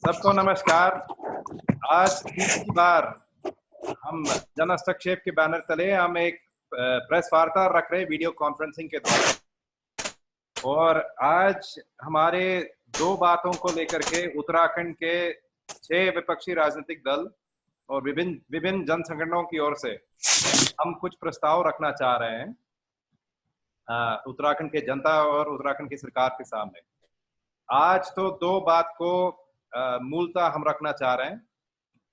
सबको नमस्कार। आज तीसरी बार हम जन हस्तक्षेप के बैनर तले हम एक प्रेस वार्ता रख रहे वीडियो कॉन्फ्रेंसिंग के द्वारा, और आज हमारे दो बातों को लेकर के उत्तराखंड के 6 विपक्षी राजनीतिक दल और विभिन्न विभिन्न जन संगठनों की ओर से हम कुछ प्रस्ताव रखना चाह रहे हैं उत्तराखंड के जनता और उत्तराखंड की सरकार के सामने। आज तो दो बात को मूलतः हम रखना चाह रहे हैं।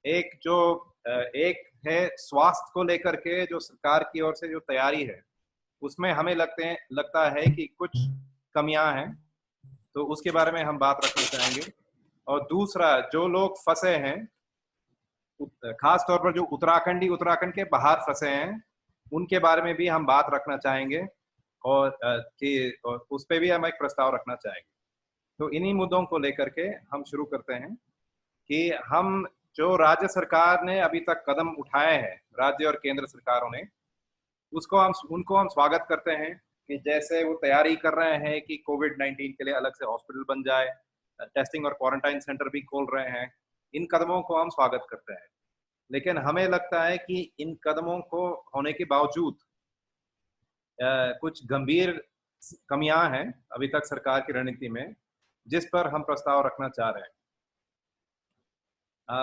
एक है स्वास्थ्य को लेकर के जो सरकार की ओर से जो तैयारी है, उसमें हमें लगता है कि कुछ कमियां हैं, तो उसके बारे में हम बात रखना चाहेंगे। और दूसरा, जो लोग फंसे हैं, खास तौर पर जो उत्तराखंड के बाहर फंसे हैं, उनके बारे में भी हम बात रखना चाहेंगे और उस पर भी हम एक प्रस्ताव रखना चाहेंगे। तो इन्हीं मुद्दों को लेकर के हम शुरू करते हैं कि हम जो राज्य सरकार ने अभी तक कदम उठाए हैं, राज्य और केंद्र सरकारों ने, उनको हम स्वागत करते हैं कि जैसे वो तैयारी कर रहे हैं कि कोविड-19 के लिए अलग से हॉस्पिटल बन जाए, टेस्टिंग और क्वारंटाइन सेंटर भी खोल रहे हैं। इन कदमों को हम स्वागत करते हैं, लेकिन हमें लगता है कि इन कदमों को होने के बावजूद कुछ गंभीर कमियां हैं अभी तक सरकार की रणनीति में, जिस पर हम प्रस्ताव रखना चाह रहे हैं।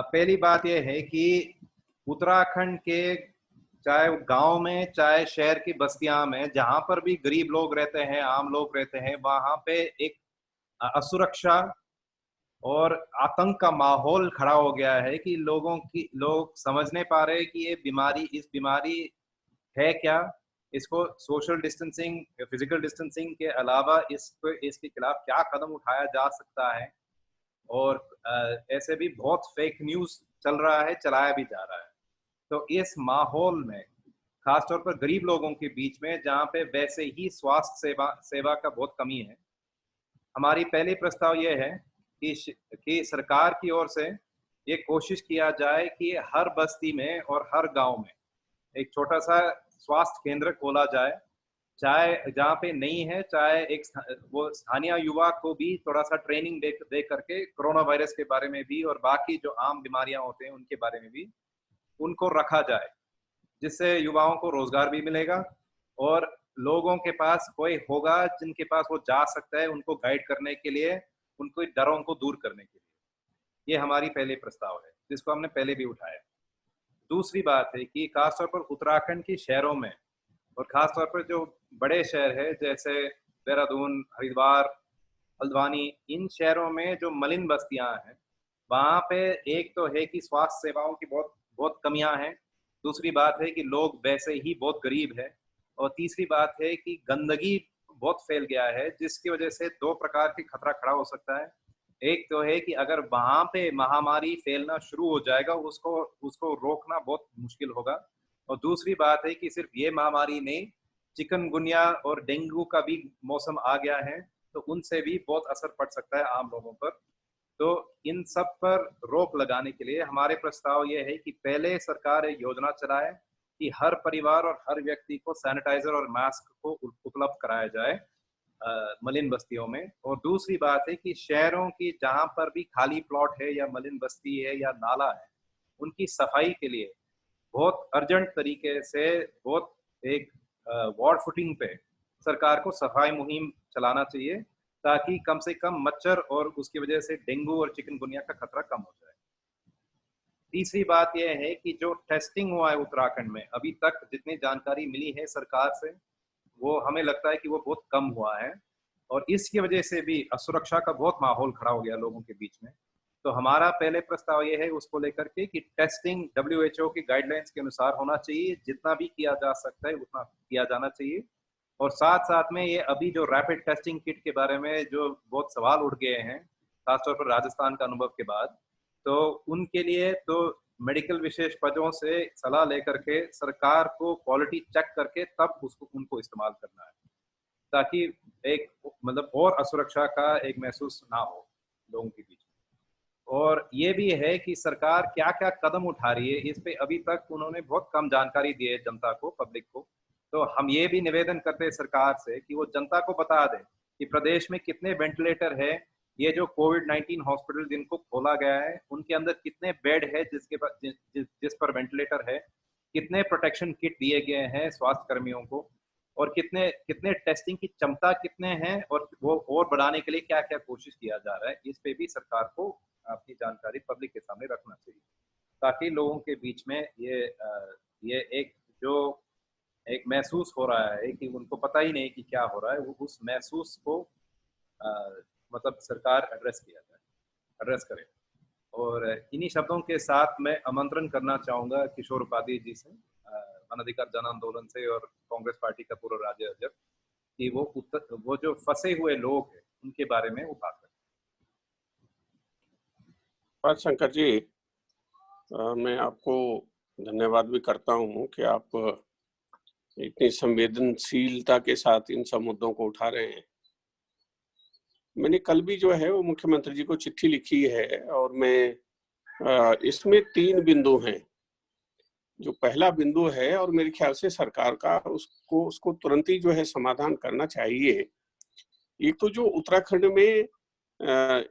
पहली बात यह है कि उत्तराखंड के चाहे गांव में चाहे शहर की बस्तियां में, जहां पर भी गरीब लोग रहते हैं, आम लोग रहते हैं, वहां पे एक असुरक्षा और आतंक का माहौल खड़ा हो गया है कि लोग समझ नहीं पा रहे कि इस बीमारी है क्या, इसको सोशल डिस्टेंसिंग, फिजिकल डिस्टेंसिंग के अलावा इसके खिलाफ क्या कदम उठाया जा सकता है। और ऐसे भी बहुत फेक न्यूज चल रहा है, चलाया भी जा रहा है। तो इस माहौल में खासतौर पर गरीब लोगों के बीच में, जहाँ पे वैसे ही स्वास्थ्य सेवा का बहुत कमी है, हमारी पहली प्रस्ताव यह है कि सरकार की ओर से ये कोशिश किया जाए कि हर बस्ती में और हर गांव में एक छोटा सा स्वास्थ्य केंद्र खोला जाए, चाहे जहाँ पे नहीं है, चाहे वो स्थानीय युवा को भी थोड़ा सा ट्रेनिंग दे करके कोरोना वायरस के बारे में भी और बाकी जो आम बीमारियां होते हैं उनके बारे में भी उनको रखा जाए, जिससे युवाओं को रोजगार भी मिलेगा और लोगों के पास कोई होगा जिनके पास वो जा सकता है उनको गाइड करने के लिए, उनको डरों को दूर करने के लिए। ये हमारी पहले प्रस्ताव है, जिसको हमने पहले भी उठाया। दूसरी बात है कि खासतौर पर उत्तराखंड के शहरों में और खासतौर पर जो बड़े शहर है जैसे देहरादून, हरिद्वार, हल्द्वानी, इन शहरों में जो मलिन बस्तियां हैं, वहाँ पे एक तो है कि स्वास्थ्य सेवाओं की बहुत बहुत कमियां हैं। दूसरी बात है कि लोग वैसे ही बहुत गरीब है, और तीसरी बात है कि गंदगी बहुत फैल गया है, जिसकी वजह से दो प्रकार की खतरा खड़ा हो सकता है। एक तो है कि अगर वहां पे महामारी फैलना शुरू हो जाएगा, उसको रोकना बहुत मुश्किल होगा। और दूसरी बात है कि सिर्फ ये महामारी नहीं, चिकनगुनिया और डेंगू का भी मौसम आ गया है, तो उनसे भी बहुत असर पड़ सकता है आम लोगों पर। तो इन सब पर रोक लगाने के लिए हमारे प्रस्ताव ये है कि पहले सरकार एक योजना चलाए कि हर परिवार और हर व्यक्ति को सैनिटाइजर और मास्क को उपलब्ध कराया जाए मलिन बस्तियों में। और दूसरी बात है कि शहरों की जहां पर भी खाली प्लॉट है या मलिन बस्ती है या नाला है, उनकी सफाई के लिए बहुत अर्जेंट तरीके से बहुत एक वार्ड फुटिंग पे सरकार को सफाई मुहिम चलाना चाहिए, ताकि कम से कम मच्छर और उसकी वजह से डेंगू और चिकनगुनिया का खतरा कम हो जाए। तीसरी बात यह है कि जो टेस्टिंग हुआ है उत्तराखंड में, अभी तक जितनी जानकारी मिली है सरकार से, वो हमें लगता है कि वो बहुत कम हुआ है, और इसकी वजह से भी असुरक्षा का बहुत माहौल खड़ा हो गया लोगों के बीच में। तो हमारा पहले प्रस्ताव ये है उसको लेकर के कि टेस्टिंग WHO की गाइडलाइंस के अनुसार होना चाहिए, जितना भी किया जा सकता है उतना किया जाना चाहिए। और साथ साथ में ये अभी जो रैपिड टेस्टिंग किट के बारे में जो बहुत सवाल उठ गए हैं, खासतौर पर राजस्थान का अनुभव के बाद, तो उनके लिए तो मेडिकल विशेष पदों से सलाह लेकर के सरकार को क्वालिटी चेक करके तब उनको इस्तेमाल करना है, ताकि एक मतलब और असुरक्षा का एक महसूस ना हो लोगों के बीच। और ये भी है कि सरकार क्या क्या कदम उठा रही है, इस पे अभी तक उन्होंने बहुत कम जानकारी दी है जनता को, पब्लिक को। तो हम ये भी निवेदन करते हैं सरकार से कि वो जनता को बता दें कि प्रदेश में कितने वेंटिलेटर है, ये जो कोविड-19 हॉस्पिटल जिनको खोला गया है, उनके अंदर कितने बेड है जिसके पास जिस पर वेंटिलेटर है, कितने प्रोटेक्शन किट दिए गए हैं स्वास्थ्य कर्मियों को, और कितने कितने टेस्टिंग की क्षमता कितने हैं, और वो और बढ़ाने के लिए क्या-क्या कोशिश किया जा रहा है, इस पे भी सरकार को अपनी जानकारी पब्लिक के सामने रखना चाहिए। ताकि लोगों के बीच में ये एक महसूस हो रहा है कि उनको पता ही नहीं कि क्या हो रहा है, वो उस महसूस को अ, मतलब सरकार एड्रेस करे। और इन्हीं शब्दों के साथ मैं आमंत्रण करना चाहूँगा किशोर उपाध्याय जी से, वन अधिकार जन आंदोलन से और कांग्रेस पार्टी का पूर्व राज्य अध्यक्ष, कि वो जो फंसे हुए लोग हैं, उनके बारे में वो बात करें। शंकर जी, मैं आपको धन्यवाद भी करता हूँ कि आप इतनी संवेदनशीलता के साथ इन सब मुद्दों को उठा रहे हैं। मैंने कल भी जो है वो मुख्यमंत्री जी को चिट्ठी लिखी है, और मैं इसमें 3 बिंदु हैं। जो पहला बिंदु है, और मेरे ख्याल से सरकार का उसको तुरंत ही जो है समाधान करना चाहिए। एक तो जो उत्तराखंड में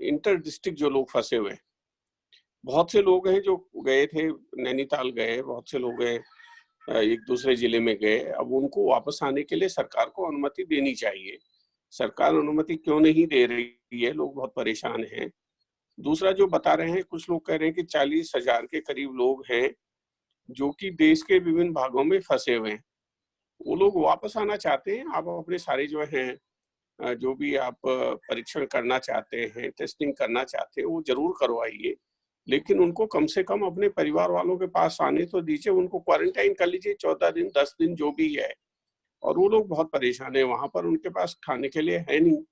इंटर डिस्ट्रिक्ट जो लोग फंसे हुए, बहुत से लोग हैं जो गए थे, नैनीताल गए, बहुत से लोग हैं एक दूसरे जिले में गए। अब उनको वापस आने के लिए सरकार को अनुमति देनी चाहिए। सरकार अनुमति क्यों नहीं दे रही है, लोग बहुत परेशान हैं। दूसरा जो बता रहे हैं, कुछ लोग कह रहे हैं कि 40,000 के करीब लोग हैं जो कि देश के विभिन्न भागों में फंसे हुए हैं। वो लोग वापस आना चाहते हैं। आप अपने सारे जो हैं जो भी आप परीक्षण करना चाहते हैं, टेस्टिंग करना चाहते हैं, वो जरूर करवाइए, लेकिन उनको कम से कम अपने परिवार वालों के पास आने तो दीजिए। उनको क्वारंटाइन कर लीजिए 14 दिन, 10 दिन, जो भी है। और वो लोग बहुत परेशान है वहां पर, उनके पास खाने के लिए है नहीं,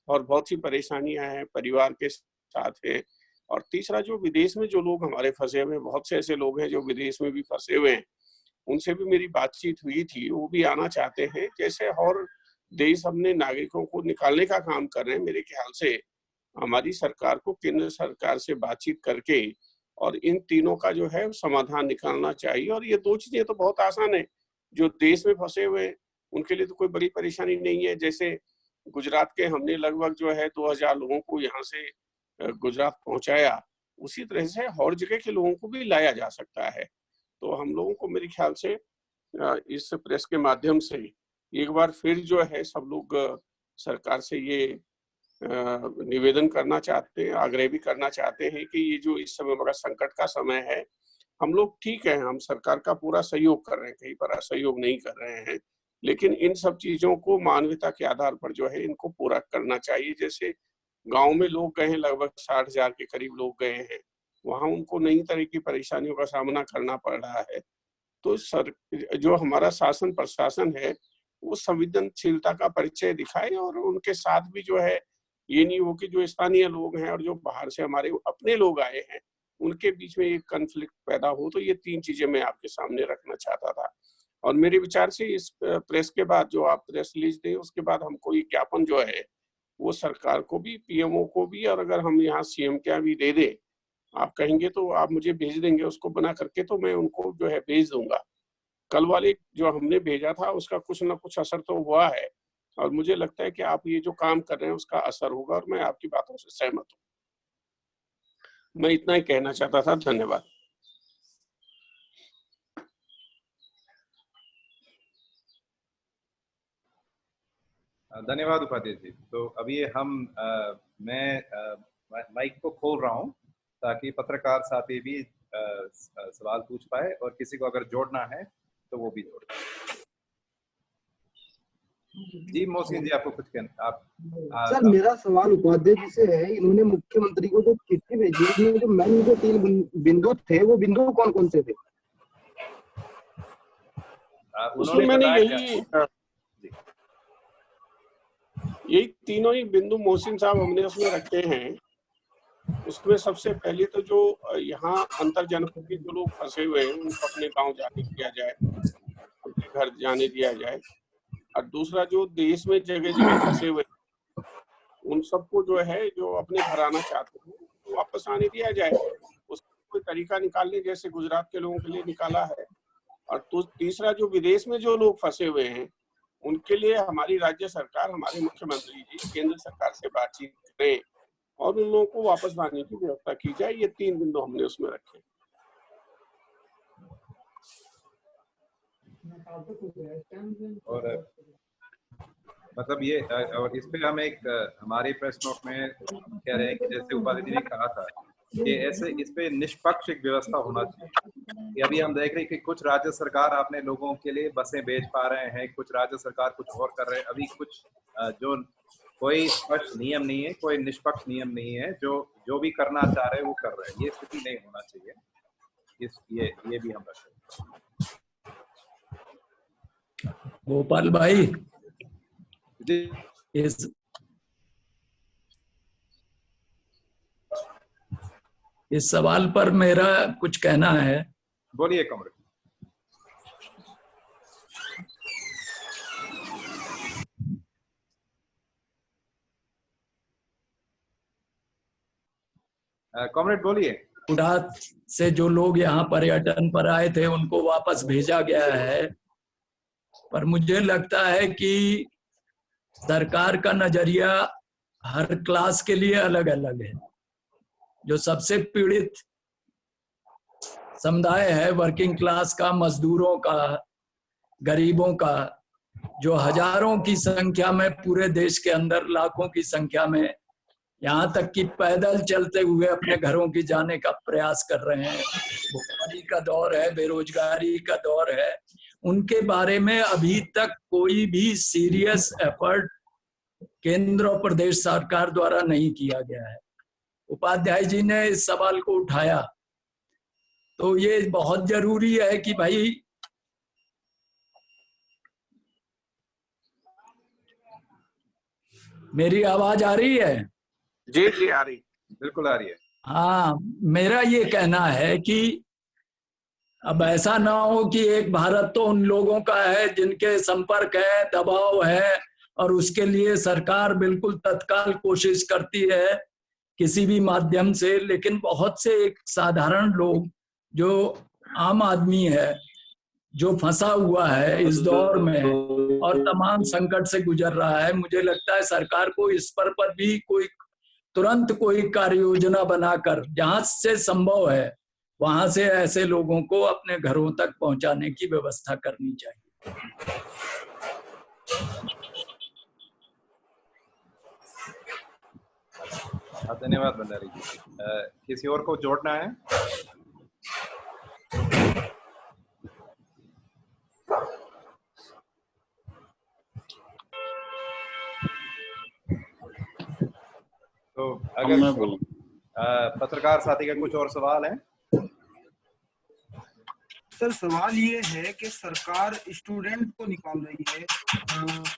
और बहुत सी परेशानियां हैं, परिवार के साथ है। और तीसरा, जो विदेश में जो लोग हमारे फंसे हुए हैं, बहुत से ऐसे लोग हैं जो विदेश में भी फंसे हुए हैं, उनसे भी मेरी बातचीत हुई थी, वो भी आना चाहते हैं। जैसे और देश अपने नागरिकों को निकालने का काम कर रहे हैं, मेरे ख्याल से हमारी सरकार को केंद्र सरकार से बातचीत करके और इन तीनों का जो है समाधान निकालना चाहिए। और ये 2 चीजें तो बहुत आसान है। जो देश में फंसे हुए हैं उनके लिए तो कोई बड़ी परेशानी नहीं है। जैसे गुजरात के हमने लगभग जो है 2000 लोगों को यहाँ से गुजरात पहुंचाया, उसी तरह से और जगह के लोगों को भी लाया जा सकता है। तो हम लोगों को मेरे ख्याल से इस प्रेस के माध्यम से एक बार फिर जो है सब लोग सरकार से ये निवेदन करना चाहते हैं, आग्रह भी करना चाहते हैं कि ये जो इस समय बड़ा संकट का समय है, हम लोग ठीक है, हम सरकार का पूरा सहयोग कर रहे हैं, कहीं पर असहयोग नहीं कर रहे हैं, लेकिन इन सब चीजों को मानवता के आधार पर जो है इनको पूरा करना चाहिए। जैसे गांव में लोग गए हैं, लगभग 60,000 के करीब लोग गए हैं, वहां उनको नई तरह की परेशानियों का सामना करना पड़ रहा है। तो जो हमारा शासन प्रशासन है, वो संवेदनशीलता का परिचय दिखाए, और उनके साथ भी जो है ये नहीं हो कि जो स्थानीय लोग हैं और जो बाहर से हमारे अपने लोग आए हैं, उनके बीच में एक कॉन्फ्लिक्ट पैदा हो। तो ये 3 चीजें मैं आपके सामने रखना चाहता था। और मेरे विचार से इस प्रेस के बाद जो आप प्रेस रिलीज दें, उसके बाद हमको ये ज्ञापन जो है वो सरकार को भी, पीएमओ को भी, और अगर हम यहाँ सीएम क्या भी दे दें, आप कहेंगे तो आप मुझे भेज देंगे उसको बना करके, तो मैं उनको जो है भेज दूंगा। कल वाले जो हमने भेजा था उसका कुछ ना कुछ असर तो हुआ है, और मुझे लगता है कि आप ये जो काम कर रहे हैं उसका असर होगा, और मैं आपकी बातों से सहमत हूँ। मैं इतना ही कहना चाहता था। धन्यवाद। धन्यवाद उपाध्याय जी। तो अभी मैं माइक को खोल रहा हूँ ताकि पत्रकार साथी भी सवाल पूछ पाए, और किसी को अगर जोड़ना है तो वो भी जोड़ पाए। जी मोहसिन जी, आपको कुछ कहना? सर, मेरा सवाल उपाध्याय जी से है। इन्होंने मुख्यमंत्री को जो चिट्ठी भेजी, उसमें जो मेन जो 3 बिंदु थे, वो बिंदु कौन कौन से थे? उसमें मैंने यही तीनों ही बिंदु मोहसिन साहब हमने उसमें रखे हैं। उसमें सबसे पहले तो जो यहाँ अंतर जनपदीय जो लोग फंसे हुए हैं उनको अपने गांव जाने दिया जाए, अपने घर जाने दिया जाए। और दूसरा, जो देश में जगह जगह फंसे हुए उन सबको जो है, जो अपने घर आना चाहते हैं, तो वापस आने दिया जाए। उसका कोई तरीका निकाल लें, जैसे गुजरात के लोगों के लिए निकाला है। और तो तीसरा, जो विदेश में जो लोग फंसे हुए हैं उनके लिए हमारी राज्य सरकार, हमारे मुख्यमंत्री जी केंद्र सरकार से बातचीत करें और उन लोगों को वापस लाने की व्यवस्था की जाए। ये 3 बिंदु हमने उसमें रखे। और मतलब ये और इस पे हम एक हमारे प्रेस नोट में कह रहे हैं कि जैसे उपाध्याय जी ने कहा था कि ऐसे इस पे निष्पक्ष एक व्यवस्था होना चाहिए। कि अभी हम देख रहे हैं कि कुछ राज्य सरकार अपने लोगों के लिए बसें बेच पा रहे हैं, कुछ राज्य सरकार कुछ और कर रहे हैं। अभी कुछ जो कोई स्पष्ट नियम नहीं है, कोई निष्पक्ष नियम नहीं है, जो भी करना चाह रहे हैं वो कर रहे हैं। ये स्थिति नहीं होना चाहिए। ये भी हम रखें। गोपाल भाई, जी इस सवाल पर मेरा कुछ कहना है। बोलिए कमरे। कॉमरेड बोलिए। गुजरात से जो लोग यहाँ पर्यटन पर आए थे उनको वापस भेजा गया है, पर मुझे लगता है कि सरकार का नजरिया हर क्लास के लिए अलग अलग है। जो सबसे पीड़ित समुदाय है, वर्किंग क्लास का, मजदूरों का, गरीबों का, जो हजारों की संख्या में पूरे देश के अंदर लाखों की संख्या में यहाँ तक कि पैदल चलते हुए अपने घरों की जाने का प्रयास कर रहे हैं, भुखमरी का दौर है, बेरोजगारी का दौर है, उनके बारे में अभी तक कोई भी सीरियस एफर्ट केंद्र और प्रदेश सरकार द्वारा नहीं किया गया है। उपाध्याय जी ने इस सवाल को उठाया, तो ये बहुत जरूरी है कि भाई मेरी आवाज आ रही है? जी जी आ रही, बिल्कुल आ रही है। हाँ, मेरा ये कहना है कि अब ऐसा ना हो कि एक भारत तो उन लोगों का है जिनके संपर्क है, दबाव है, और उसके लिए सरकार बिल्कुल तत्काल कोशिश करती है किसी भी माध्यम से, लेकिन बहुत से एक साधारण लोग जो आम आदमी है, जो फंसा हुआ है इस दौर में और तमाम संकट से गुजर रहा है। मुझे लगता है सरकार को इस पर भी कोई तुरंत कोई कार्य योजना बनाकर जहां से संभव है वहां से ऐसे लोगों को अपने घरों तक पहुंचाने की व्यवस्था करनी चाहिए। धन्यवाद भंडारी जी। किसी और को जोड़ना है? तो अगर पत्रकार साथी का कुछ और सवाल है? सर सवाल ये है कि सरकार स्टूडेंट को निकाल रही है,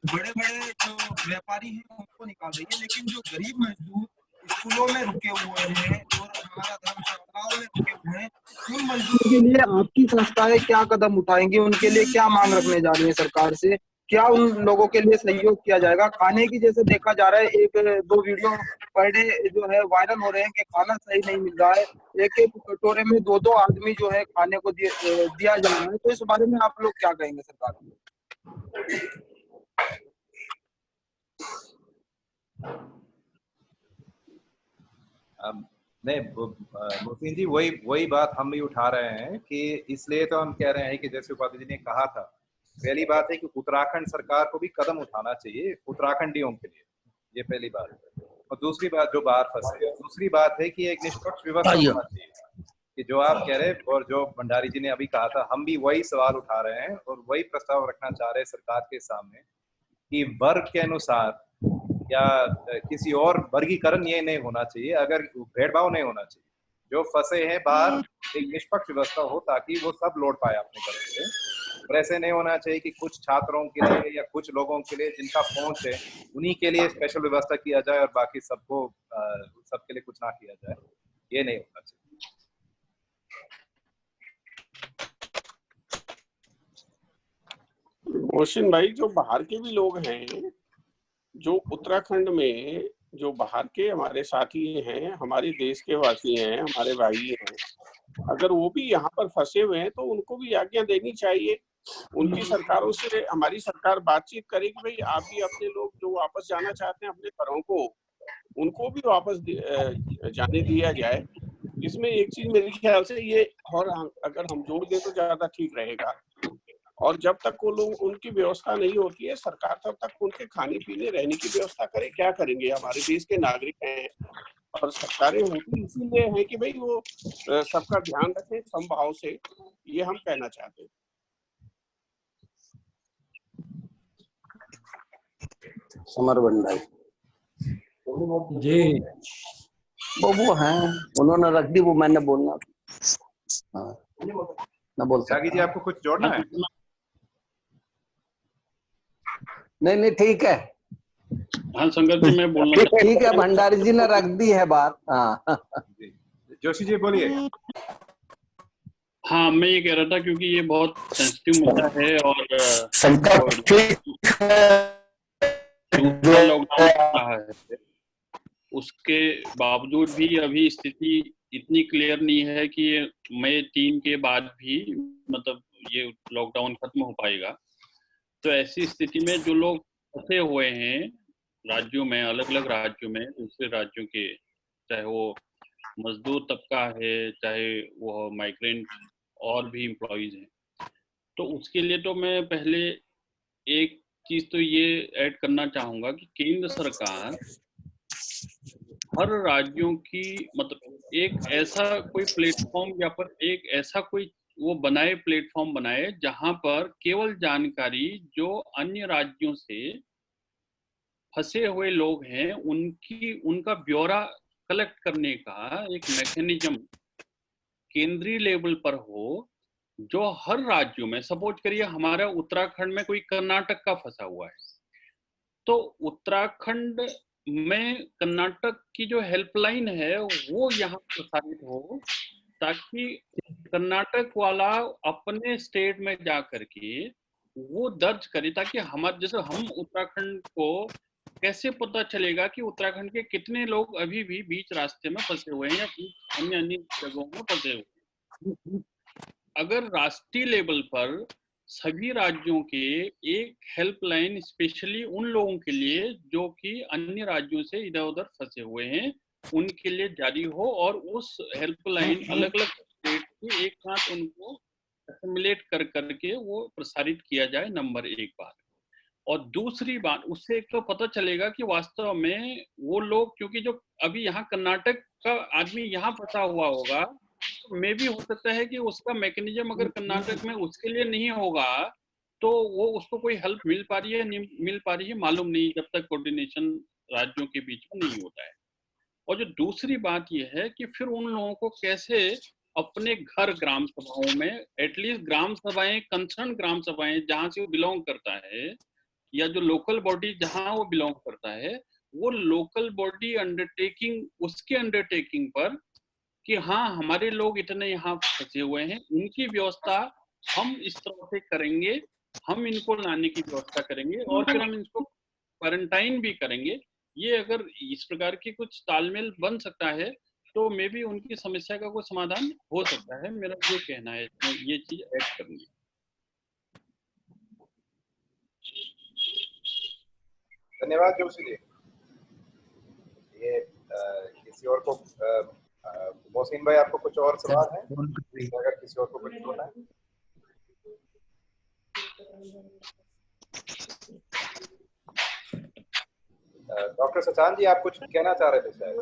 बड़े बड़े जो व्यापारी हैं उनको निकाल रही है, लेकिन जो गरीब मजदूर स्कूलों में रुके हुए हैं और हमारा धर्मशालाओं में रुके हुए हैं, उन मजदूरों के लिए आपकी संस्थाएं क्या कदम उठाएंगी? उनके लिए क्या मांग रखने जा रही है सरकार से? क्या उन लोगों के लिए सहयोग किया जाएगा? खाने की जैसे देखा जा रहा है, 1-2 वीडियो पर डे जो है वायरल हो रहे हैं कि खाना सही नहीं मिल रहा है, एक एक कटोरे में 2-2 आदमी जो है खाने को दिया जा रहा है। तो इस बारे में आप लोग क्या कहेंगे सरकार को? नहीं मोहसिन जी, वही बात हम भी उठा रहे हैं कि इसलिए तो हम कह रहे हैं कि जैसे उपाध्याय जी ने कहा था, पहली बात है कि उत्तराखंड सरकार को भी कदम उठाना चाहिए उत्तराखंडियों के लिए, ये पहली बात है। और दूसरी बात जो बाहर फंसे, दूसरी बात है कि एक निष्पक्ष व्यवस्था होना चाहिए कि जो आप कह रहे हैं और जो भंडारी जी ने अभी कहा था, हम भी वही सवाल उठा रहे हैं और वही प्रस्ताव रखना चाह रहे हैं सरकार के सामने कि वर्ग के अनुसार या किसी और वर्गीकरण ये नहीं होना चाहिए, अगर भेदभाव नहीं होना चाहिए। जो फंसे हैं बाहर, एक निष्पक्ष व्यवस्था हो ताकि वो सब लौट पाए अपने घर से। और ऐसे नहीं होना चाहिए कि कुछ छात्रों के लिए या कुछ लोगों के लिए जिनका पहुंच है उन्हीं के लिए स्पेशल व्यवस्था किया जाए और बाकी सबको सबके लिए कुछ ना किया जाए। ये नहीं होना चाहिए। मोहसिन भाई, जो बाहर के भी लोग हैं, जो उत्तराखंड में जो बाहर के हमारे साथी हैं, हमारे देश के वासी हैं, हमारे भाई हैं, अगर वो भी यहाँ पर फंसे हुए हैं तो उनको भी आज्ञा देनी चाहिए। उनकी सरकारों से हमारी सरकार बातचीत करेगी, भाई आप भी अपने लोग जो वापस जाना चाहते हैं अपने घरों को, उनको भी वापस जाने दिया जाए। इसमें एक चीज मेरे ख्याल से ये, और अगर हम जोड़ दें तो ज्यादा ठीक रहेगा। और जब तक वो लोग उनकी व्यवस्था नहीं होती है, सरकार तब तक उनके खाने पीने रहने की व्यवस्था करे। क्या करेंगे, हमारे देश के नागरिक हैं और सरकारें होती इसीलिए हैं कि भाई वो सबका ध्यान रखें समभाव से, ये हम कहना चाहते हैं। समर भंडारी जी, वो हैं, उन्होंने रख दी, वो मैंने बोलना। हाँ, मैं बोल त्यागी जी, आपको कुछ जोड़ना है? नहीं ठीक है। हाँ संगत जी, मैं बोलना ठीक है, भंडारी जी ने रख दी है बात। हाँ जोशी जी बोलिए। हाँ, मैं ये कह रहा था क्योंकि ये बहुत सेंसिटिव मुद्दा है और दूसरा लॉकडाउन रहा है, उसके बावजूद भी अभी स्थिति इतनी क्लियर नहीं है कि मई 3 के बाद भी मतलब ये लॉकडाउन खत्म हो पाएगा। तो ऐसी स्थिति में जो लोग फंसे हुए हैं राज्यों में, अलग अलग राज्यों में, दूसरे राज्यों के, चाहे वो मजदूर तबका है, चाहे वो माइग्रेंट और भी एम्प्लॉइज हैं, तो उसके लिए तो मैं पहले एक चीज तो ये ऐड करना चाहूंगा कि केंद्र सरकार हर राज्यों की मतलब एक ऐसा कोई प्लेटफॉर्म या पर एक ऐसा कोई वो बनाए, प्लेटफॉर्म बनाए जहां पर केवल जानकारी जो अन्य राज्यों से फंसे हुए लोग हैं उनका ब्यौरा कलेक्ट करने का एक मैकेनिज्म केंद्रीय लेवल पर हो, जो हर राज्यों में, सपोज करिए हमारा उत्तराखंड में कोई कर्नाटक का फंसा हुआ है, तो उत्तराखंड में कर्नाटक की जो हेल्पलाइन है वो यहाँ प्रसारित हो, ताकि कर्नाटक वाला अपने स्टेट में जा करके वो दर्ज करे, ताकि हमारे जैसे हम उत्तराखंड को कैसे पता चलेगा कि उत्तराखंड के कितने लोग अभी भी बीच रास्ते में फंसे हुए हैं या अन्य अन्य जगहों में फंसे हुए हैं। अगर राष्ट्रीय लेवल पर सभी राज्यों के एक हेल्पलाइन स्पेशली उन लोगों के लिए जो कि अन्य राज्यों से इधर उधर फंसे हुए हैं उनके लिए जारी हो, और उस हेल्पलाइन अलग अलग स्टेट की एक साथ उनको एसिमुलेट कर करके वो प्रसारित किया जाए, नंबर एक बात। और दूसरी बात, उससे एक तो पता चलेगा कि वास्तव में वो लोग, क्योंकि जो अभी यहाँ कर्नाटक का आदमी यहाँ फंसा हुआ होगा, मे भी हो सकता है कि उसका मैकेनिज्म अगर कर्नाटक में उसके लिए नहीं होगा तो वो उसको कोई हेल्प मिल पा रही है नहीं मिल पा रही है मालूम नहीं, जब तक कोऑर्डिनेशन राज्यों के बीच में नहीं होता है। और जो दूसरी बात ये है कि फिर उन लोगों को कैसे अपने घर ग्राम सभाओं में, एटलीस्ट ग्राम सभाएं, कंसर्न ग्राम सभाएं जहां से वो बिलोंग करता है या जो लोकल बॉडी जहां वो बिलोंग करता है, वो लोकल बॉडी अंडरटेकिंग, उसके अंडरटेकिंग पर कि हाँ हमारे लोग इतने यहाँ फंसे हुए हैं, उनकी व्यवस्था हम इस तरह से करेंगे, हम इनको लाने की व्यवस्था करेंगे और फिर हम इनको क्वारंटाइन भी करेंगे। ये अगर इस प्रकार की कुछ तालमेल बन सकता है तो मे भी उनकी समस्या का कोई समाधान हो सकता है, मेरा ये कहना है, ये चीज ऐड करनी। धन्यवाद जोशी जी। ये किसी और को मोहसिन भाई, आपको कुछ और सवाल है? अगर किसी और को कुछ बोलना है? डॉक्टर सचान जी, आप कुछ कहना चाह रहे थे शायद।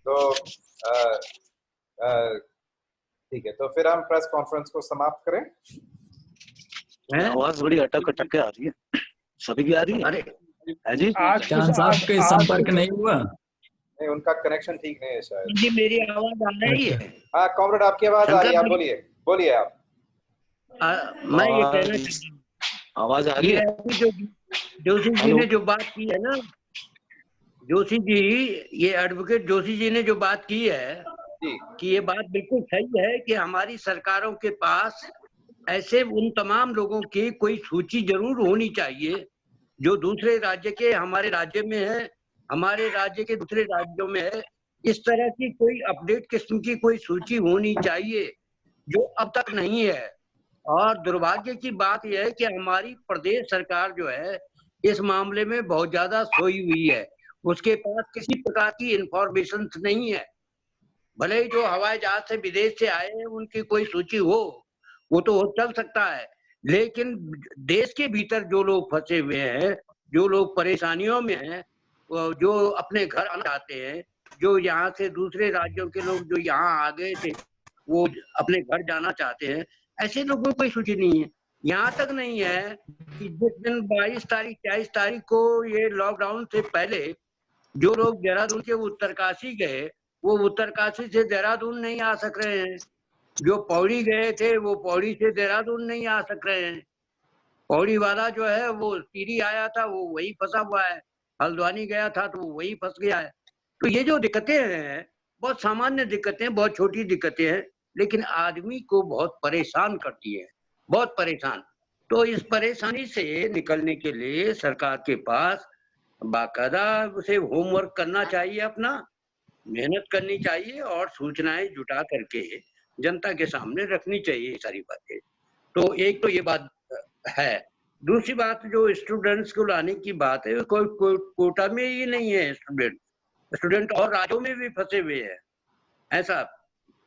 तो ठीक है, तो फिर हम प्रेस कॉन्फ्रेंस को समाप्त करें। आवाज बड़ी अटक अटक के आ रही है, सभी की आ रही है। अरे है जी, चांद साहब के संपर्क नहीं हुआ? नहीं, उनका कनेक्शन ठीक नहीं है शायद। जी मेरी आवाज आ रही है? हाँ कॉमरेड, आपकी आवाज आ रही है, आप बोलिए, बोलिए आप। मैं ये कहना चाहता हूँ, आवाज आ रही है। जोशी जी ने जो बात की है ना, जोशी जी, ये एडवोकेट जोशी जी ने जो बात की है कि ये बात बिल्कुल सही है कि हमारी सरकारों के पास ऐसे उन तमाम लोगों की कोई सूची जरूर होनी चाहिए जो दूसरे राज्य के हमारे राज्य में है, हमारे राज्य के दूसरे राज्यों में है, इस तरह की कोई अपडेट किस्म की कोई सूची होनी चाहिए जो अब तक नहीं है। और दुर्भाग्य की बात यह है कि हमारी प्रदेश सरकार जो है इस मामले में बहुत ज्यादा सोई हुई है। उसके पास किसी प्रकार की इंफॉर्मेशन नहीं है। भले ही जो हवाई जहाज से विदेश से आए हैं उनकी कोई सूची हो, वो तो चल सकता है, लेकिन देश के भीतर जो लोग फंसे हुए हैं, जो लोग परेशानियों में हैं, जो अपने घर आना चाहते हैं, जो यहाँ से दूसरे राज्यों के लोग जो यहाँ आ गए थे वो अपने घर जाना चाहते हैं, ऐसे लोगों की कोई सूची नहीं है। यहाँ तक नहीं है कि जिस दिन 22 तारीख 23 तारीख को ये लॉकडाउन से पहले जो लोग देहरादून के उत्तरकाशी गए, वो उत्तरकाशी से देहरादून नहीं आ सक रहे हैं। जो पौड़ी गए थे वो पौड़ी से देहरादून नहीं आ सक रहे हैं। पौड़ी वाला जो है वो टिहरी आया था, वो वही फंसा हुआ है। हल्द्वानी गया था तो वो वही फंस गया है। तो ये जो दिक्कतें हैं बहुत सामान्य दिक्कतें, बहुत छोटी दिक्कतें हैं, लेकिन आदमी को बहुत परेशान करती है, बहुत परेशान। तो इस परेशानी से निकलने के लिए सरकार के पास बाकायदा उसे होमवर्क करना चाहिए, अपना मेहनत करनी चाहिए और सूचनाएं जुटा करके जनता के सामने रखनी चाहिए सारी बातें। तो एक तो ये बात है। दूसरी बात जो स्टूडेंट्स को लाने की बात है, कोई कोटा में ही नहीं है स्टूडेंट और राज्यों में भी फंसे हुए हैं ऐसा।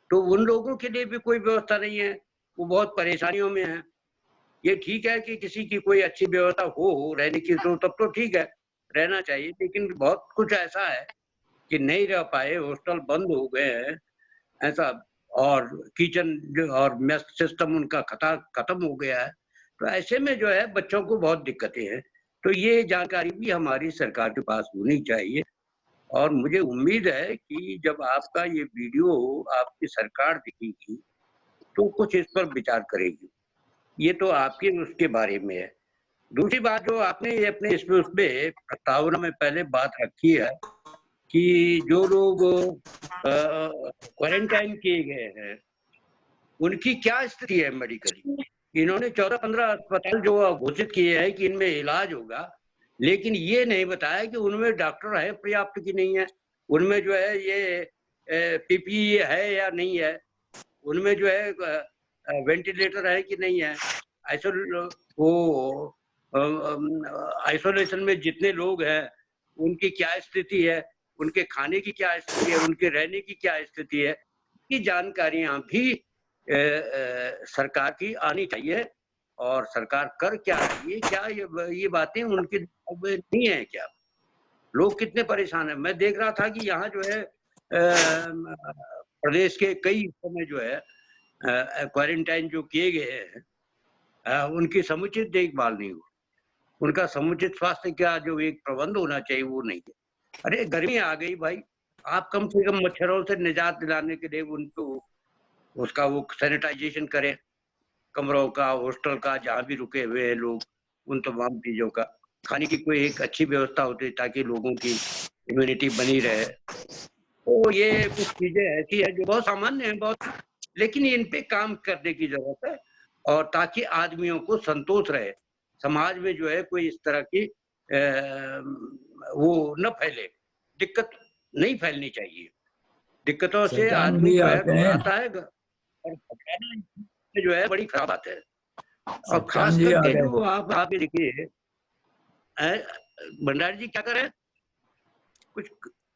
तो उन लोगों के लिए भी कोई व्यवस्था नहीं है, वो बहुत परेशानियों में है। ये ठीक है कि किसी की कोई अच्छी व्यवस्था हो रहने की, तो तब तो ठीक है, रहना चाहिए। लेकिन बहुत कुछ ऐसा है कि नहीं रह पाए, हॉस्टल बंद हो गए हैं ऐसा, और किचन और मेस सिस्टम उनका खत्म हो गया है। तो ऐसे में जो है बच्चों को बहुत दिक्कतें हैं। तो ये जानकारी भी हमारी सरकार के पास होनी चाहिए। और मुझे उम्मीद है कि जब आपका ये वीडियो आपकी सरकार देखेगी तो कुछ इस पर विचार करेगी। ये तो आपके उसके बारे में है। दूसरी बात जो आपने अपने इसमें प्रस्तावना में पहले बात रखी है कि जो लोग क्वारंटाइन किए गए हैं उनकी क्या स्थिति है मेडिकली। इन्होंने 14-15 अस्पताल जो घोषित किए हैं कि इनमें इलाज होगा, लेकिन ये नहीं बताया कि उनमें डॉक्टर है पर्याप्त की नहीं है, उनमें जो है ये पीपीई है या नहीं है, उनमें जो है वेंटिलेटर है कि नहीं है, आइसोलेशन में जितने लोग हैं उनकी क्या स्थिति है, उनके खाने की क्या स्थिति है, उनके रहने की क्या स्थिति है, ये जानकारियां भी सरकार की आनी चाहिए। और सरकार कर क्या रही है, क्या ये बातें उनके नहीं है क्या? लोग कितने परेशान हैं। मैं देख रहा था कि यहाँ जो है प्रदेश के कई हिस्सों में जो है क्वारंटाइन जो किए गए हैं उनकी समुचित देखभाल नहीं हुई, उनका समुचित स्वास्थ्य का जो एक प्रबंध होना चाहिए वो नहीं है। अरे गर्मी आ गई भाई, आप कम से कम मच्छरों से निजात दिलाने के लिए उनको उसका वो सैनिटाइजेशन करें, कमरों का, हॉस्टल का, जहाँ भी रुके हुए हैं लोग, उन तमाम चीजों का। खाने की कोई एक अच्छी व्यवस्था होती ताकि लोगों की इम्यूनिटी बनी रहे। तो ये कुछ चीजें ऐसी है जो बहुत सामान्य है बहुत, लेकिन इन पे काम करने की जरूरत है, और ताकि आदमियों को संतोष रहे, समाज में जो है कोई इस तरह की वो न फैले, दिक्कत नहीं फैलनी चाहिए। दिक्कतों से आदमी जो है घबराता है और जो है बड़ी खराब बात है। और खास करके जो आप देखिए भंडारी जी क्या कर रहे हैं कुछ,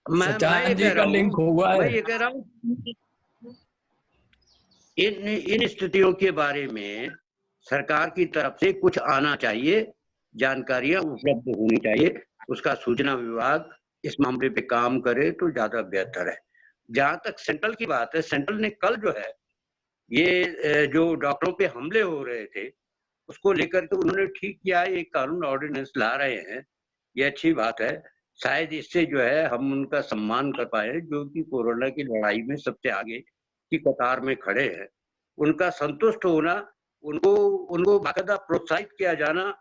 मैं ये कह रहा हूँ इन स्थितियों के बारे में सरकार की तरफ से कुछ आना चाहिए, जानकारियां उपलब्ध होनी चाहिए, उसका सूचना विभाग इस मामले पे काम करे तो ज्यादा बेहतर है। जहां तक सेंट्रल की बात है, सेंट्रल ने कल जो है ये जो डॉक्टरों पे हमले हो रहे थे उसको लेकर के उन्होंने ठीक किया, एक कानून ऑर्डिनेंस ला रहे हैं, ये अच्छी बात है। शायद इससे जो है हम उनका सम्मान कर पाए जो कि कोरोना की लड़ाई में सबसे आगे की कतार में खड़े हैं। उनका संतुष्ट होना, उनको बाकायदा प्रोत्साहित किया जाना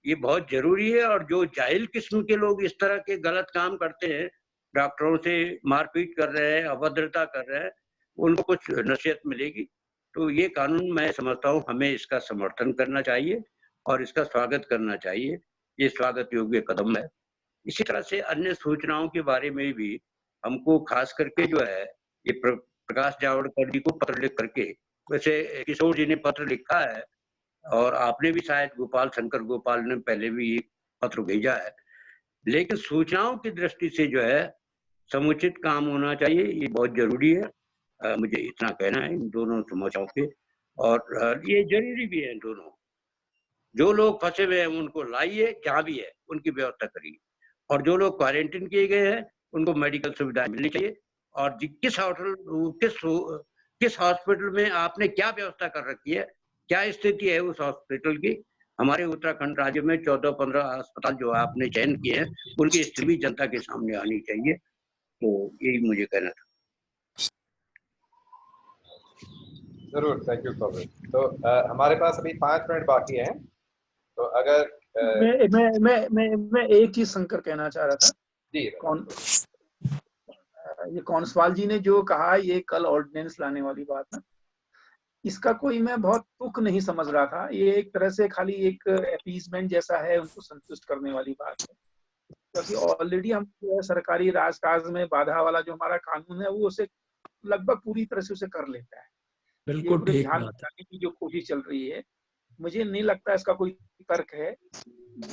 ये बहुत जरूरी है। और जो जाहिल किस्म के लोग इस तरह के गलत काम करते हैं, डॉक्टरों से मारपीट कर रहे हैं, अभद्रता कर रहे हैं, उनको कुछ नसीहत मिलेगी। तो ये कानून मैं समझता हूँ हमें इसका समर्थन करना चाहिए और इसका स्वागत करना चाहिए, ये स्वागत योग्य कदम है। इसी तरह से अन्य सूचनाओं के बारे में भी हमको खास करके जो है ये प्रकाश जावड़ेकर जी को पत्र लिख करके, वैसे किशोर जी ने पत्र लिखा है और आपने भी शायद गोपाल शंकर गोपाल ने पहले भी एक पत्र भेजा है, लेकिन सूचनाओं की दृष्टि से जो है समुचित काम होना चाहिए, ये बहुत जरूरी है। मुझे इतना कहना है इन दोनों समस्याओं पे, और ये जरूरी भी है। दोनों जो लोग फंसे हुए हैं उनको लाइए, जहाँ भी है उनकी व्यवस्था करिए, और जो लोग क्वारंटीन किए गए हैं उनको मेडिकल सुविधा मिलनी चाहिए। और किस हॉस्पिटल में आपने क्या व्यवस्था कर रखी है, क्या स्थिति है उस हॉस्पिटल की। हमारे उत्तराखंड राज्य में 14-15 अस्पताल जो आपने चयन किए हैं उनकी स्थिति भी जनता के सामने आनी चाहिए। तो यही मुझे कहना था। जरूर, थैंक यू कॉमरेड। तो हमारे पास अभी 5 मिनट बाकी हैं, तो अगर मैं एक चीज शंकर कहना चाह रहा था जी। ये कौनसवाल जी ने जो कहा, ये कल ऑर्डिनेंस लाने वाली बात है, इसका कोई मैं बहुत तुक नहीं समझ रहा था। ये एक तरह से खाली एक अपीजमेंट जैसा है, उनको संतुष्ट करने वाली बात है, क्योंकि ऑलरेडी हम सरकारी राजकाज में बाधा वाला जो हमारा कानून है वो उसे लगभग पूरी तरह से उसे कर लेता है। बिल्कुल ये ठीक ध्यान बात है। रखने की जो कोशिश चल रही है, मुझे नहीं लगता इसका कोई तर्क है,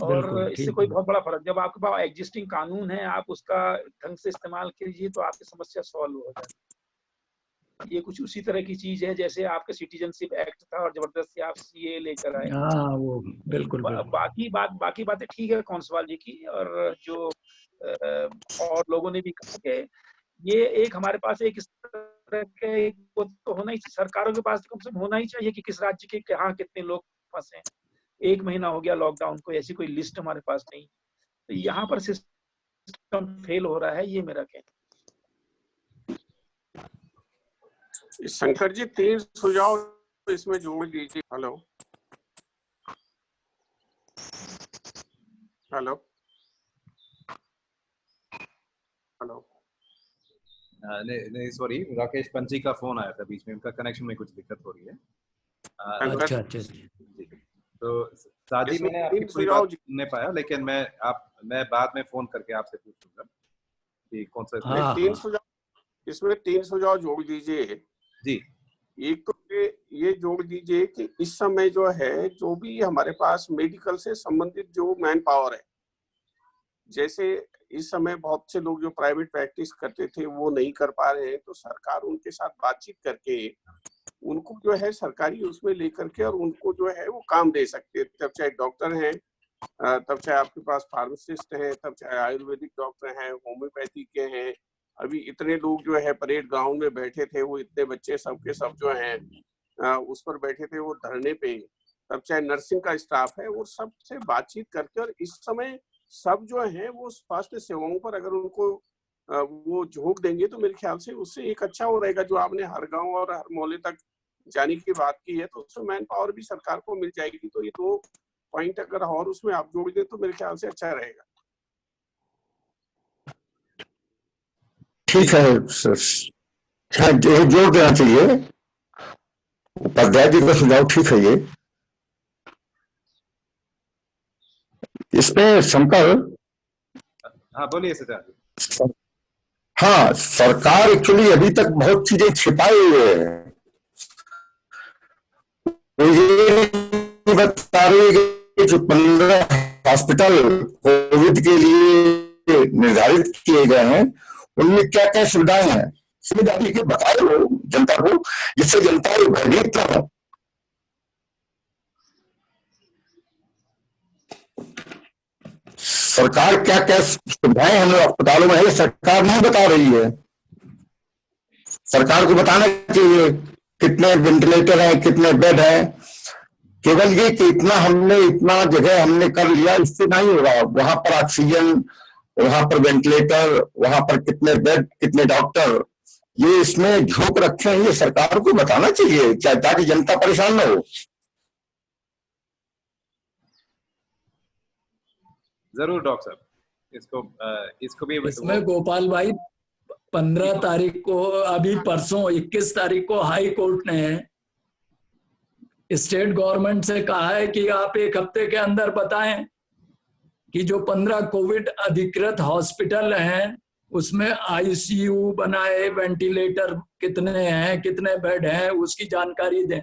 और इससे कोई बहुत बड़ा फर्क, जब आपके पास एग्जिस्टिंग कानून है आप उसका ढंग से इस्तेमाल कीजिए तो आपकी समस्या सॉल्व हो जाती है। ये कुछ उसी तरह की चीज है जैसे आपका सिटीजनशिप एक्ट था और जबरदस्ती आप सीए लेकर आए। हाँ, वो बिल्कुल बाकी बातें ठीक है कौनसवाल जी की, और जो और लोगों ने भी कहा कि ये एक हमारे पास एक इस तरह के वो तो होना ही, सरकारों के पास कम से कम होना ही चाहिए कि किस राज्य के कहाँ कितने लोग फंसे हैं। 1 महीना हो गया लॉकडाउन को, ऐसी कोई लिस्ट हमारे पास नहीं, तो यहाँ पर सिस्टम फेल हो रहा है, ये मेरा कहना। शंकर जी 3 सुझाव इसमें जोड़ दीजिए। हेलो हेलो हेलो नहीं सॉरी, राकेश पंची का फोन आया था बीच में, उनका कनेक्शन में कुछ दिक्कत हो रही है। अच्छा जी। तो सादी मैंने आपकी पूरी बात नहीं पाया, लेकिन मैं बाद में फोन करके आपसे पूछूंगा कि कौन सा इसमें 3 सुझाव जोड़ दीजिए जी। एक तो ये जोड़ दीजिए कि इस समय जो है, जो भी हमारे पास मेडिकल से संबंधित जो मैन पावर है, जैसे इस समय बहुत से लोग जो प्राइवेट प्रैक्टिस करते थे वो नहीं कर पा रहे हैं, तो सरकार उनके साथ बातचीत करके उनको जो है सरकारी उसमें लेकर के और उनको जो है वो काम दे सकते हैं। तब चाहे डॉक्टर हैं, तब चाहे आपके पास फार्मासिस्ट हैं, तब चाहे आयुर्वेदिक डॉक्टर हैं, होम्योपैथी के हैं। अभी इतने लोग जो है परेड ग्राउंड में बैठे थे, वो इतने बच्चे सबके सब जो हैं उस पर बैठे थे वो धरने पे। तब चाहे नर्सिंग का स्टाफ है, वो सबसे बातचीत करके, और इस समय सब जो है वो स्वास्थ्य सेवाओं पर अगर उनको वो झोंक देंगे तो मेरे ख्याल से उससे एक अच्छा हो रहेगा। जो आपने हर गांव और हर मोहल्ले तक जाने की बात की है, तो उसमें मैन पावर भी सरकार को मिल जाएगी। तो ये 2 पॉइंट अगर और उसमें आप जोड़ दें तो मेरे ख्याल से अच्छा रहेगा। ठीक है सर, जोड़ देना चाहिए। उपाध्याय जी का सुझाव ठीक है। ये इसमें शंकर, हाँ बोलिए सर। हाँ, सरकार एक्चुअली अभी तक बहुत चीजें छिपाए हुए है। तो ये बता रही है कि जो 15 हॉस्पिटल कोविड के लिए निर्धारित किए गए हैं उनमें क्या क्या सुविधाएं हैं, सुविधा के बताए हो जनता को, जिससे जनता भयभीत न हो। सरकार क्या क्या सुविधाएं हम अस्पतालों में है, सरकार नहीं बता रही है। सरकार को बताना चाहिए कितने वेंटिलेटर हैं, कितने बेड हैं। केवल ये कि इतना जगह हमने कर लिया, इससे नहीं होगा। वहां पर ऑक्सीजन, वहां पर वेंटिलेटर, वहां पर कितने बेड, कितने डॉक्टर, ये इसमें झोंक रखे हैं, ये सरकार को बताना चाहिए ताकि जनता परेशान न हो। जरूर डॉक्टर साहब, इसको भी इसमें गोपाल भाई 15 तारीख को, अभी परसों 21 तारीख को हाई कोर्ट ने स्टेट गवर्नमेंट से कहा है कि आप 1 हफ्ते के अंदर बताएं कि जो 15 कोविड अधिकृत हॉस्पिटल हैं उसमें आईसीयू बनाए, वेंटिलेटर कितने हैं, कितने बेड हैं, उसकी जानकारी दें।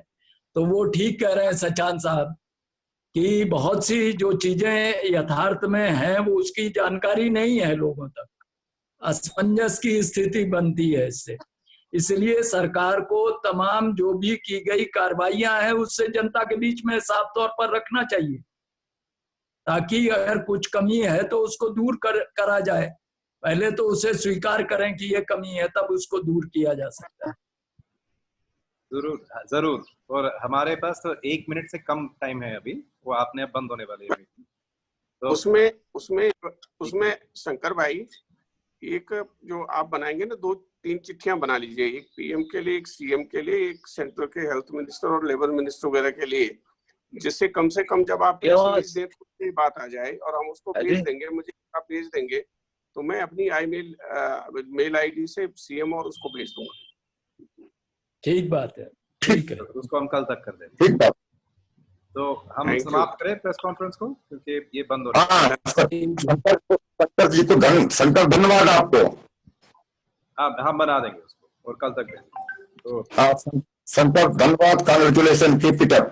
तो वो ठीक कह रहे हैं सचान साहब कि बहुत सी जो चीजें यथार्थ में हैं वो उसकी जानकारी नहीं है लोगों तक, असमंजस की स्थिति बनती है इससे। इसलिए सरकार को तमाम जो भी की गई कार्रवाइयां हैं उससे जनता के बीच में साफ तौर पर रखना चाहिए, ताकि अगर कुछ कमी है तो उसको दूर करा जाए। पहले तो उसे स्वीकार करें कि ये कमी है, तब उसको दूर किया जा सकता है। जरूर जरूर। और हमारे पास तो 1 मिनट से कम टाइम है अभी, वो आपने बंद होने वाले हैं तो उसमें शंकर भाई, एक जो आप बनाएंगे ना, 2-3 चिट्ठियां बना लीजिए, एक पीएम के लिए, एक सीएम के लिए, एक सेंटर के हेल्थ मिनिस्टर और लेबर मिनिस्टर वगैरह के लिए, जिससे कम से कम जब आप दें तो बात आ जाए और हम उसको भेज देंगे, मुझे आप भेज देंगे तो मैं अपनी मेल आईडी से सीएम और उसको भेज दूंगा। ठीक बात है, ठीक है, उसको हम कल तक कर देंगे। ठीक बात। तो हम समाप्त करें प्रेस कॉन्फ्रेंस को, क्योंकि ये बंद हो रहा है। शंकर जी को धन्यवाद आपको। हम बना देंगे उसको और कल तक भेजेंगे। तो शंकर धन्यवाद, कांग्रेचुलेशन, कीप इट अप।